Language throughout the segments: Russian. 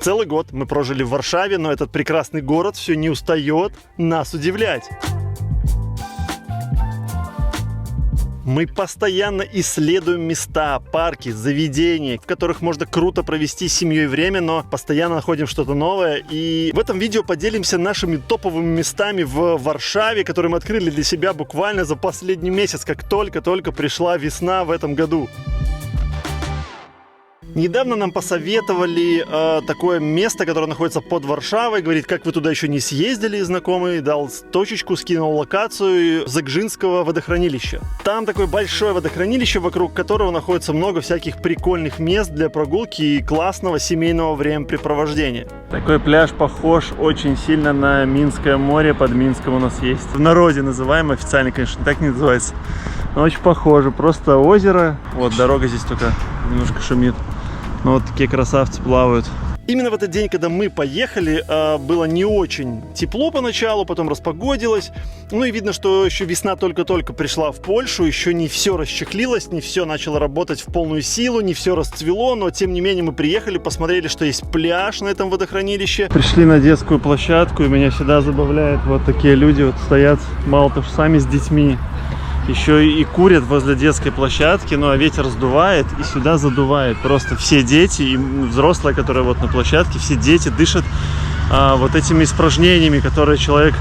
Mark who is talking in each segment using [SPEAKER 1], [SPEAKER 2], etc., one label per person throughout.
[SPEAKER 1] Целый год мы прожили в Варшаве, но этот прекрасный город все не устает нас удивлять. Мы постоянно исследуем места, парки, заведения, в которых можно круто провести с семьей время, но постоянно находим что-то новое. И в этом видео поделимся нашими топовыми местами в Варшаве, которые мы открыли для себя буквально за последний месяц, как только пришла весна в этом году. Недавно нам посоветовали такое место, которое находится под Варшавой. Говорит, как вы туда еще не съездили, знакомый, дал точечку, скинул локацию Загжинского водохранилища. Там такое большое водохранилище, вокруг которого находится много всяких прикольных мест для прогулки и классного семейного времяпрепровождения. Такой пляж похож очень сильно на Минское море, под Минском у нас есть. В народе называем, официально, конечно, так не называется. Но очень похоже, просто озеро. Вот дорога здесь только немножко шумит. Но вот такие красавцы плавают. Именно в этот день, когда мы поехали, было не очень тепло поначалу, потом распогодилось. Ну и видно, что еще весна только-только пришла в Польшу, еще не все расчехлилось, не все начало работать в полную силу, не все расцвело, но тем не менее мы приехали, посмотрели, что есть пляж на этом водохранилище. Пришли на детскую площадку, и меня всегда забавляет, вот такие люди вот стоят, мало того, что сами с детьми, еще и курят возле детской площадки, ну а ветер сдувает и сюда задувает. Просто все дети и взрослые, которые вот на площадке, все дети дышат вот этими испражнениями, которые человек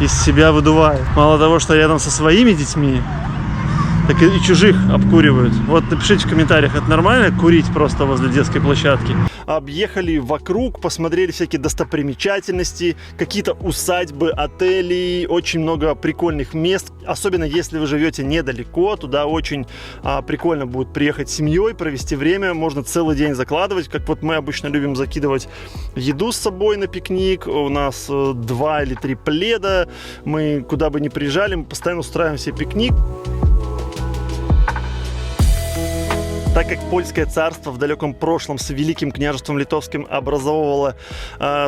[SPEAKER 1] из себя выдувает. Мало того, что рядом со своими детьми, так и чужих обкуривают. Вот напишите в комментариях, это нормально курить просто возле детской площадки? Объехали вокруг, посмотрели всякие достопримечательности, какие-то усадьбы, отели, очень много прикольных мест. Особенно если вы живете недалеко, туда очень прикольно будет приехать с семьей, провести время. Можно целый день закладывать, как вот мы обычно любим закидывать еду с собой на пикник. У нас 2 или 3 пледа. Мы куда бы ни приезжали, мы постоянно устраиваем себе пикник. Так как Польское царство в далеком прошлом с Великим княжеством Литовским образовывало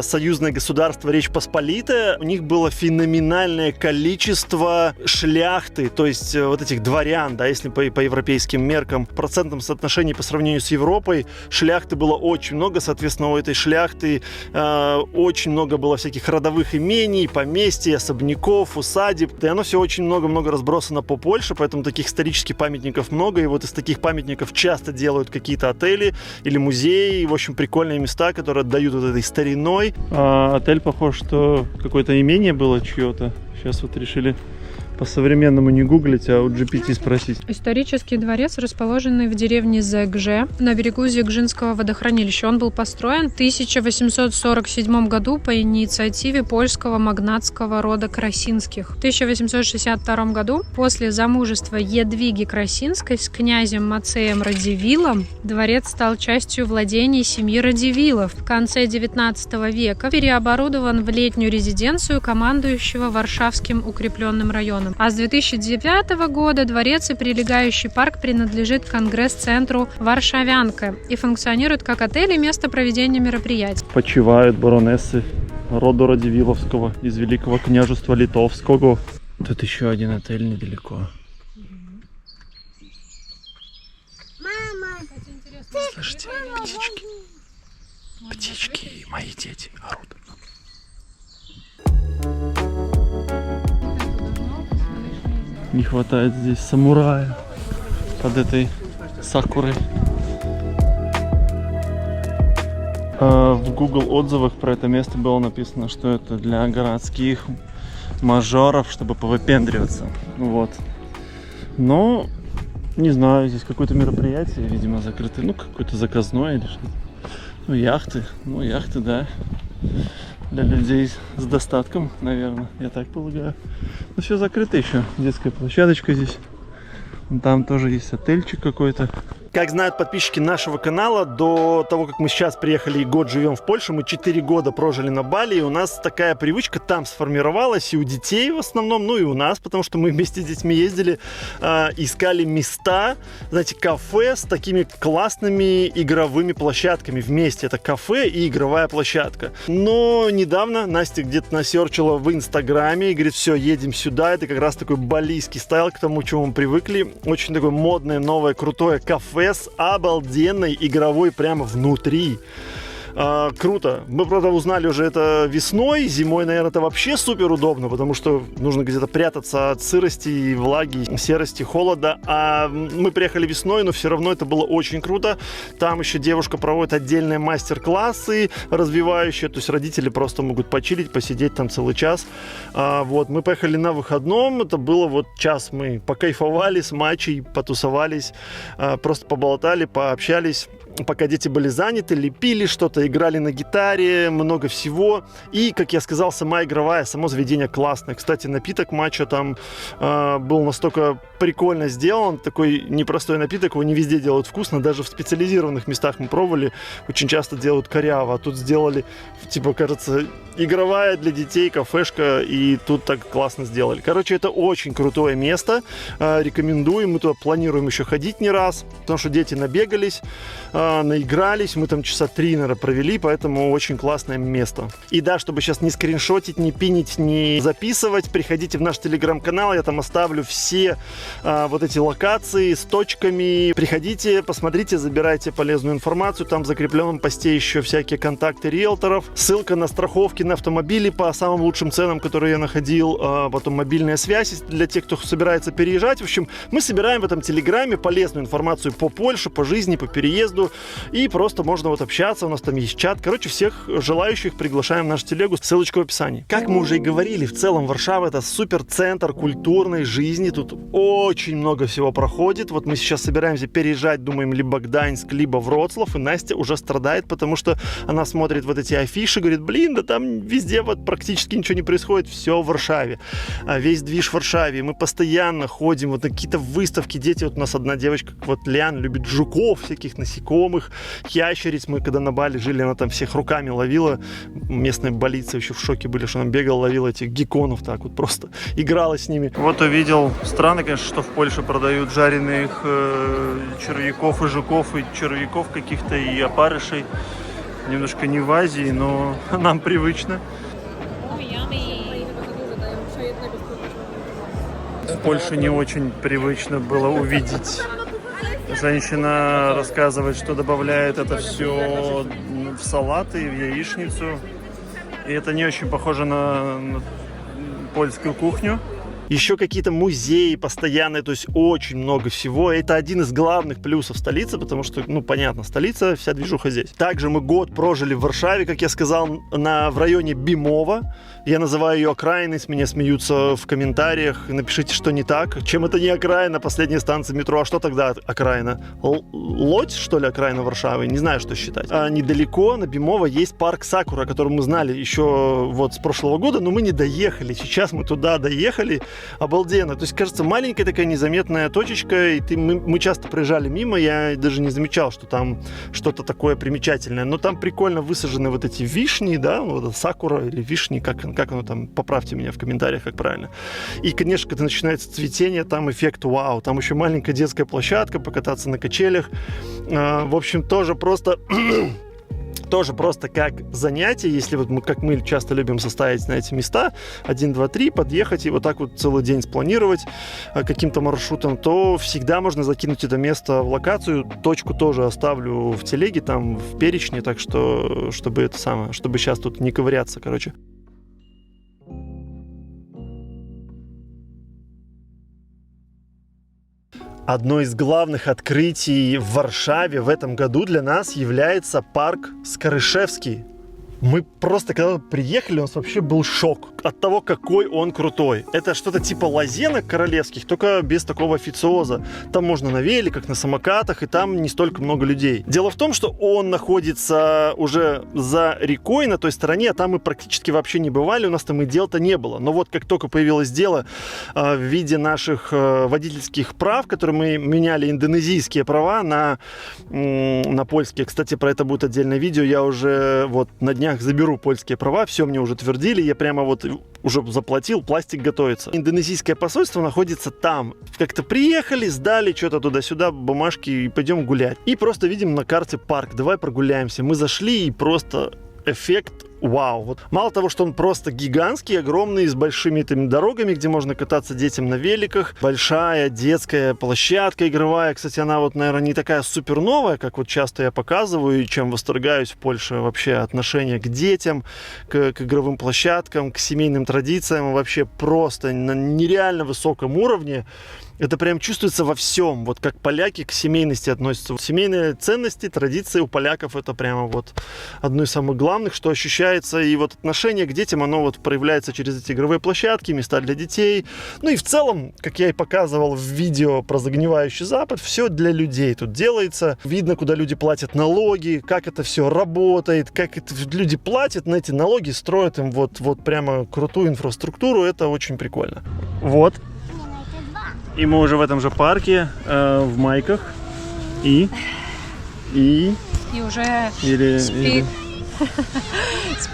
[SPEAKER 1] союзное государство Речь Посполитая, у них было феноменальное количество шляхты, то есть вот этих дворян, да, если по европейским меркам, в процентном соотношении по сравнению с Европой, шляхты было очень много, соответственно, у этой шляхты очень много было всяких родовых имений, поместий, особняков, усадеб, и оно все очень много-много разбросано по Польше, поэтому таких исторических памятников много, и вот из таких памятников часто делают какие-то отели или музеи, в общем, прикольные места, которые отдают вот этой стариной. Отель похож, что какое-то имение было чье-то. Сейчас вот решили по-современному не гуглить, а у GPT спросить.
[SPEAKER 2] Исторический дворец, расположенный в деревне Зэгже на берегу Зэгжинского водохранилища. Он был построен в 1847 году по инициативе польского магнатского рода Красинских. В 1862 году, после замужества Едвиги Красинской с князем Мацеем Радзивиллом, дворец стал частью владений семьи Радзивиллов. В конце 19 века переоборудован в летнюю резиденцию командующего Варшавским укрепленным районом. А с 2009 года дворец и прилегающий парк принадлежит Конгресс-центру «Варшавянка» и функционирует как отель и место проведения мероприятий.
[SPEAKER 1] Почивают баронессы рода Радзивилловского из Великого княжества Литовского. Тут еще один отель недалеко.
[SPEAKER 3] Мама!
[SPEAKER 1] Слышите, птички? Птички и мои дети орут. Не хватает здесь самурая под этой сакурой. В Google отзывах про это место было написано, что это для городских мажоров, чтобы повыпендриваться. Вот. Но не знаю, здесь какое-то мероприятие, видимо, закрытое. Ну, какое-то заказное или что-то. Ну, яхты. Ну, яхты, да. Для людей с достатком, наверное, я так полагаю. Но все закрыто еще. Детская площадочка здесь. Там тоже есть отельчик какой-то. Как знают подписчики нашего канала, до того, как мы сейчас приехали и год живем в Польше, мы 4 года прожили на Бали, и у нас такая привычка там сформировалась, и у детей в основном, ну и у нас, потому что мы вместе с детьми ездили, искали места, знаете, кафе с такими классными игровыми площадками вместе. Это кафе и игровая площадка. Но недавно Настя где-то насерчила в Инстаграме и говорит, все, едем сюда. Это как раз такой балийский стайл, к тому, к чему мы привыкли. Очень такое модное, новое, крутое кафе с обалденной игровой прямо внутри. Круто. Мы, правда, узнали уже это весной. Зимой, наверное, это вообще супер удобно, потому что нужно где-то прятаться от сырости, влаги, серости, холода. А мы приехали весной, но все равно это было очень круто. Там еще девушка проводит отдельные мастер-классы развивающие, то есть родители просто могут почилить, посидеть там целый час. Вот, мы поехали на выходном, это было вот час, мы покайфовали с Мачей, потусовались, просто поболтали, пообщались. Пока дети были заняты, лепили что-то, играли на гитаре, много всего. И, как я сказал, сама игровая, само заведение классное. Кстати, напиток матча там был настолько прикольно сделан. Такой непростой напиток, его не везде делают вкусно. Даже в специализированных местах мы пробовали. Очень часто делают коряво. А тут сделали, типа, кажется, игровая для детей кафешка. И тут так классно сделали. Короче, это очень крутое место. Рекомендуем. Мы туда планируем еще ходить не раз. Потому что дети набегались, наигрались, мы там часа 3, наверное, провели, поэтому очень классное место. И да, чтобы сейчас не скриншотить, не пинить, не записывать, приходите в наш телеграм-канал, я там оставлю все вот эти локации с точками. Приходите, посмотрите, забирайте полезную информацию, там в закрепленном посте еще всякие контакты риэлторов, ссылка на страховки на автомобили по самым лучшим ценам, которые я находил, потом мобильная связь для тех, кто собирается переезжать. В общем, мы собираем в этом телеграме полезную информацию по Польше, по жизни, по переезду. И просто можно вот общаться, у нас там есть чат. Короче, всех желающих приглашаем в нашу телегу, ссылочка в описании. Как мы уже и говорили, в целом Варшава — это суперцентр культурной жизни. Тут очень много всего проходит. Вот мы сейчас собираемся переезжать, думаем, либо Гданьск, либо Вроцлав. И Настя уже страдает, потому что она смотрит вот эти афиши, говорит, блин, да там везде вот практически ничего не происходит, все в Варшаве. Весь движ в Варшаве. Мы постоянно ходим вот на какие-то выставки. Дети, вот у нас одна девочка, вот Лиан, любит жуков, всяких насекомых, ящериц. Мы когда на Бали жили, она там всех руками ловила. Местные балийцы еще в шоке были, что она бегала, ловила этих гекконов так вот просто. Играла с ними. Вот увидел. Странно, конечно, что в Польше продают жареных червяков и жуков, и червяков каких-то, и опарышей. Немножко не в Азии, но нам привычно. В Польше не очень привычно было увидеть. Женщина рассказывает, что добавляет это все в салаты, в яичницу. И это не очень похоже на польскую кухню. Еще какие-то музеи постоянные, то есть очень много всего. Это один из главных плюсов столицы, потому что, ну, понятно, столица, вся движуха здесь. Также мы год прожили в Варшаве, как я сказал, в районе Бимова. Я называю ее окраиной, с меня смеются в комментариях. Напишите, что не так. Чем это не окраина, последняя станция метро, а что тогда окраина? Лодь, что ли, окраина Варшавы? Не знаю, что считать. Недалеко на Бимово есть парк Сакура, который мы знали еще вот с прошлого года, но мы не доехали. Сейчас мы туда доехали. Обалденно. То есть, кажется, маленькая такая незаметная точечка, и мы часто проезжали мимо, я даже не замечал, что там что-то такое примечательное. Но там прикольно высажены вот эти вишни, да, вот сакура или вишни, как оно там, поправьте меня в комментариях, как правильно. И, конечно, когда начинается цветение, там эффект вау. Там еще маленькая детская площадка, покататься на качелях. В общем, тоже просто как занятие, если вот мы, как мы часто любим составить на эти места, 1, 2, 3, подъехать и вот так вот целый день спланировать каким-то маршрутом, то всегда можно закинуть это место в локацию. Точку тоже оставлю в телеге, там в перечне, так что, чтобы сейчас тут не ковыряться, короче. Одно из главных открытий в Варшаве в этом году для нас является парк Скорышевский. Мы просто, когда приехали, у нас вообще был шок от того, какой он крутой. Это что-то типа лазенок королевских, только без такого официоза. Там можно на великах, на самокатах, и там не столько много людей. Дело в том, что он находится уже за рекой на той стороне, а там мы практически вообще не бывали, у нас там и дел-то не было. Но вот как только появилось дело в виде наших водительских прав, которые мы меняли индонезийские права на польские. Кстати, про это будет отдельное видео. Я уже вот на днях заберу польские права, все мне уже твердили, я прямо вот уже заплатил, пластик готовится. Индонезийское посольство находится там. Как-то приехали, сдали что-то туда-сюда, бумажки, и пойдем гулять. И просто видим на карте парк, давай прогуляемся. Мы зашли, и просто эффект вау. Вот мало того, что он просто гигантский, огромный, с большими этими дорогами, где можно кататься детям на великах. Большая детская площадка игровая. Кстати, она вот, наверное, не такая супер новая, как вот часто я показываю, и чем восторгаюсь в Польше вообще отношение к детям, к игровым площадкам, к семейным традициям. Вообще просто на нереально высоком уровне. Это прям чувствуется во всем, вот как поляки к семейности относятся. Семейные ценности, традиции у поляков это прямо вот одно из самых главных, что ощущается. И вот отношение к детям, оно вот проявляется через эти игровые площадки, места для детей. Ну и в целом, как я и показывал в видео про загнивающий Запад, все для людей тут делается. Видно, куда люди платят налоги, как это все работает, как это люди платят на эти налоги, строят им вот прямо крутую инфраструктуру. Это очень прикольно. Вот. И мы уже в этом же парке, в майках. И
[SPEAKER 2] уже
[SPEAKER 1] или...
[SPEAKER 2] с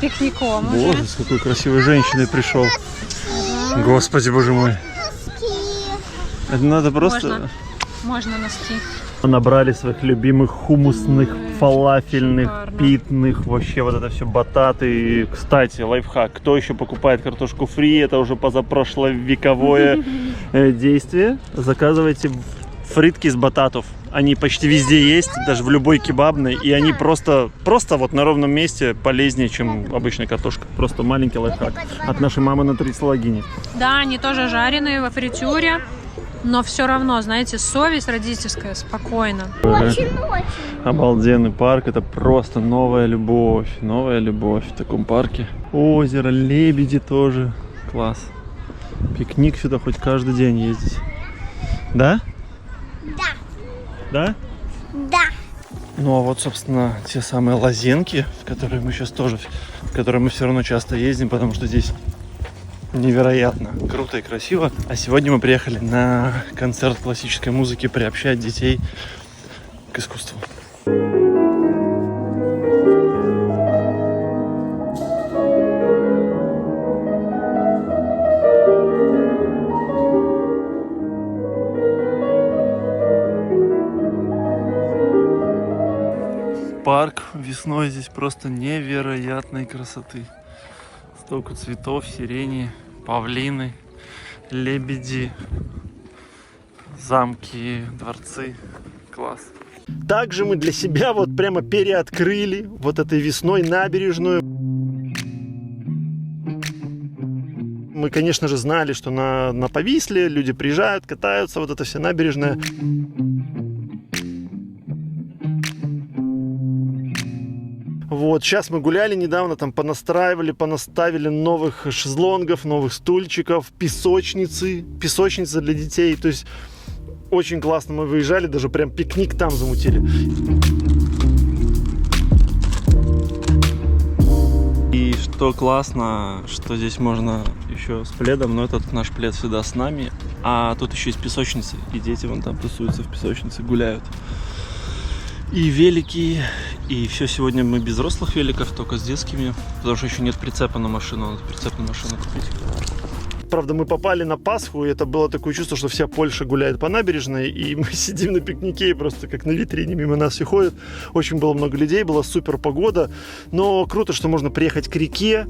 [SPEAKER 2] пикником.
[SPEAKER 1] Боже, с какой красивой женщиной пришел. Господи, боже мой. Это надо просто...
[SPEAKER 2] Можно носки.
[SPEAKER 1] Набрали своих любимых хумусных, фалафельных, питных, вообще вот это все бататы. И, кстати, лайфхак, кто еще покупает картошку фри, это уже позапрошловековое действие. Заказывайте фритки из бататов. Они почти везде есть, даже в любой кебабной, и они просто вот на ровном месте полезнее, чем обычная картошка. Просто маленький лайфхак от нашей мамы на Трицелагине.
[SPEAKER 2] Да, они тоже жареные во фритюре. Но все равно, знаете, совесть родительская, спокойно.
[SPEAKER 3] Очень-очень.
[SPEAKER 1] Обалденный парк, это просто новая любовь в таком парке. Озеро, лебеди тоже, класс. Пикник сюда хоть каждый день ездить. Да?
[SPEAKER 3] Да.
[SPEAKER 1] Да?
[SPEAKER 3] Да.
[SPEAKER 1] Ну а вот, собственно, те самые лазенки, в которые мы сейчас тоже, в которые мы все равно часто ездим, потому что здесь невероятно круто и красиво. А сегодня мы приехали на концерт классической музыки, приобщать детей к искусству. Парк весной здесь просто невероятной красоты. Столько цветов, сирени, павлины, лебеди, замки, дворцы. Класс. Также мы для себя вот прямо переоткрыли вот этой весной набережную. Мы, конечно же, знали, что на Повисле люди приезжают, катаются, вот эта вся набережная. Вот, сейчас мы гуляли недавно, там понаставили новых шезлонгов, новых стульчиков, песочницы для детей. То есть очень классно мы выезжали, даже прям пикник там замутили. И что классно, что здесь можно еще с пледом, но этот наш плед всегда с нами. А тут еще есть песочницы, и дети вон там тусуются в песочнице, гуляют. И велики, и все сегодня мы без взрослых великов, только с детскими, потому что еще нет прицепа на машину, надо прицепную машину купить. Правда, мы попали на Пасху, и это было такое чувство, что вся Польша гуляет по набережной, и мы сидим на пикнике, и просто как на витрине мимо нас все ходят. Очень было много людей, была супер погода, но круто, что можно приехать к реке.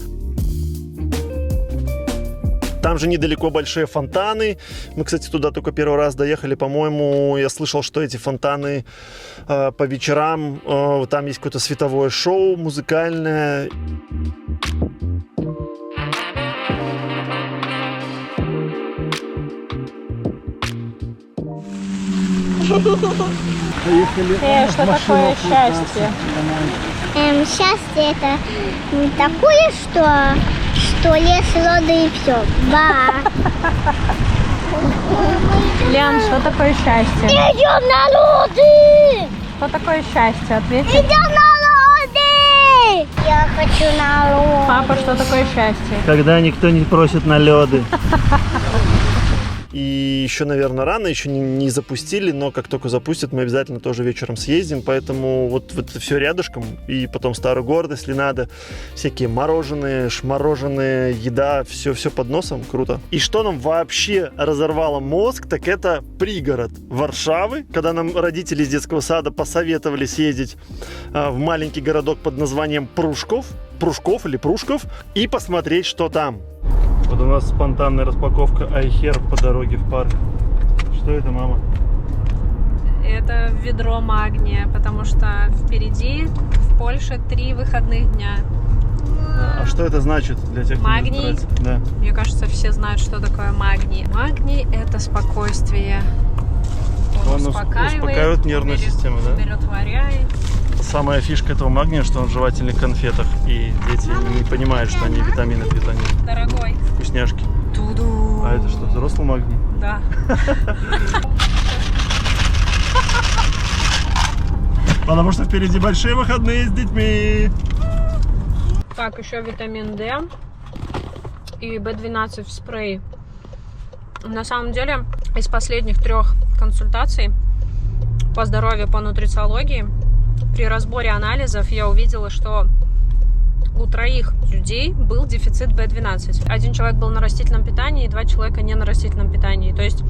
[SPEAKER 1] Там же недалеко большие фонтаны. Мы, кстати, туда только первый раз доехали. По-моему, я слышал, что эти фонтаны по вечерам, там есть какое-то световое шоу музыкальное.
[SPEAKER 2] Что такое счастье?
[SPEAKER 3] Счастье это не такое, что лес, воды и все. Да.
[SPEAKER 2] Лен, что такое счастье?
[SPEAKER 3] Идем на лоды!
[SPEAKER 2] Что такое счастье? Ответь.
[SPEAKER 3] Идем на лоды! Я хочу на лоды.
[SPEAKER 2] Папа, что такое счастье?
[SPEAKER 1] Когда никто не просит на лёды. и еще, наверное, рано, еще не запустили, но как только запустят, мы обязательно тоже вечером съездим, поэтому вот это все рядышком, и потом Старый город, если надо, всякие мороженые, шмороженые, еда, все под носом, круто. И что нам вообще разорвало мозг, так это пригород Варшавы, когда нам родители из детского сада посоветовали съездить в маленький городок под названием Прушков или Прушков, и посмотреть, что там. Вот у нас спонтанная распаковка iHerb по дороге в парк. Что это, мама?
[SPEAKER 2] Это ведро магния, потому что впереди в Польше 3 выходных дня.
[SPEAKER 1] А что это значит для тех, кто
[SPEAKER 2] Магний?
[SPEAKER 1] не разбирается? Да.
[SPEAKER 2] Мне кажется, все знают, что такое магний. Магний – это спокойствие.
[SPEAKER 1] Он успокаивает нервную систему, да?
[SPEAKER 2] Умиротворяет.
[SPEAKER 1] Самая фишка этого магния, что он в жевательных конфетах, и дети не понимают, что они витамины пьют, они
[SPEAKER 2] Дорогой.
[SPEAKER 1] вкусняшки.
[SPEAKER 2] Туду.
[SPEAKER 1] А это что, взрослый магний?
[SPEAKER 2] Да.
[SPEAKER 1] Потому что впереди большие выходные с детьми.
[SPEAKER 2] Так, еще витамин D и B12 в спрее. На самом деле, из последних 3 консультаций по здоровью, по нутрициологии, при разборе анализов я увидела, что у 3 людей был дефицит B12. 1 человек был на растительном питании, и 2 человека не на растительном питании. То есть,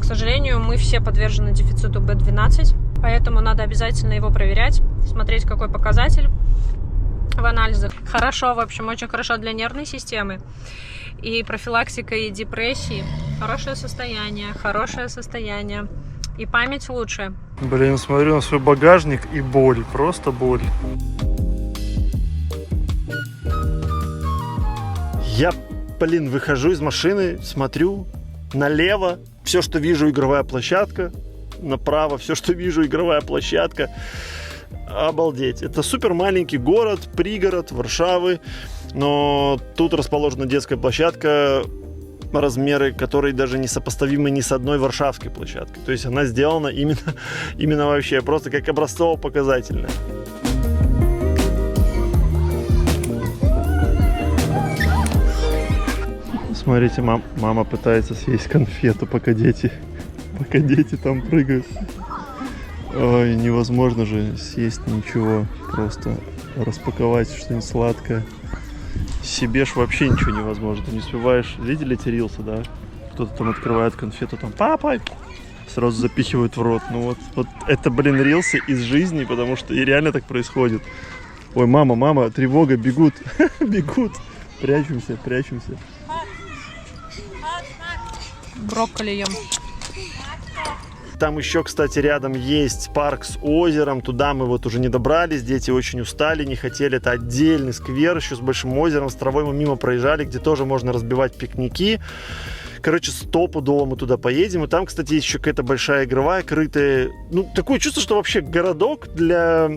[SPEAKER 2] к сожалению, мы все подвержены дефициту B12, поэтому надо обязательно его проверять, смотреть, какой показатель в анализах. Хорошо, в общем, очень хорошо для нервной системы. И профилактика и депрессии. Хорошее состояние. И память лучше.
[SPEAKER 1] Блин, смотрю на свой багажник и боль, просто боль. Я, выхожу из машины, смотрю налево, все, что вижу, игровая площадка, направо, все, что вижу, игровая площадка. Обалдеть. Это супер маленький город, пригород Варшавы, но тут расположена детская площадка, размеры которой даже не сопоставимы ни с одной варшавской площадкой. То есть она сделана именно вообще просто как образцово-показательная. Смотрите, мама пытается съесть конфету, пока дети там прыгают. Ой, невозможно же съесть ничего, просто распаковать что-нибудь сладкое. Себе ж вообще ничего невозможно, ты не успеваешь. Видели эти рилсы, да? Кто-то там открывает конфету, там, папа, сразу запихивают в рот. Ну вот это, рилсы из жизни, потому что и реально так происходит. Ой, мама, тревога, бегут, бегут. Прячемся.
[SPEAKER 2] Брокколи ем.
[SPEAKER 1] Там еще, кстати, рядом есть парк с озером. Туда мы вот уже не добрались. Дети очень устали, не хотели. Это отдельный сквер еще с большим озером. С травой мы мимо проезжали, где тоже можно разбивать пикники. Короче, стопудово мы туда поедем. И там, кстати, есть еще какая-то большая игровая, крытая. Ну, такое чувство, что вообще городок для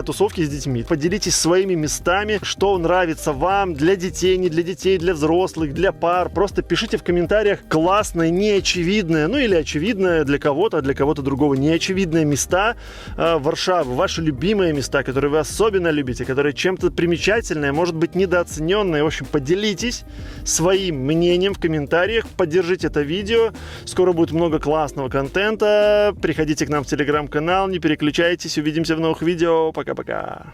[SPEAKER 1] тусовки с детьми. Поделитесь своими местами, что нравится вам, для детей, не для детей, для взрослых, для пар. Просто пишите в комментариях классное, неочевидное, ну или очевидное для кого-то, а для кого-то другого неочевидные места Варшавы. Ваши любимые места, которые вы особенно любите, которые чем-то примечательные, может быть, недооцененные. В общем, поделитесь своим мнением в комментариях. Поддержите это видео. Скоро будет много классного контента. Приходите к нам в телеграм-канал, не переключайтесь. Увидимся в новых видео. Пока-пока.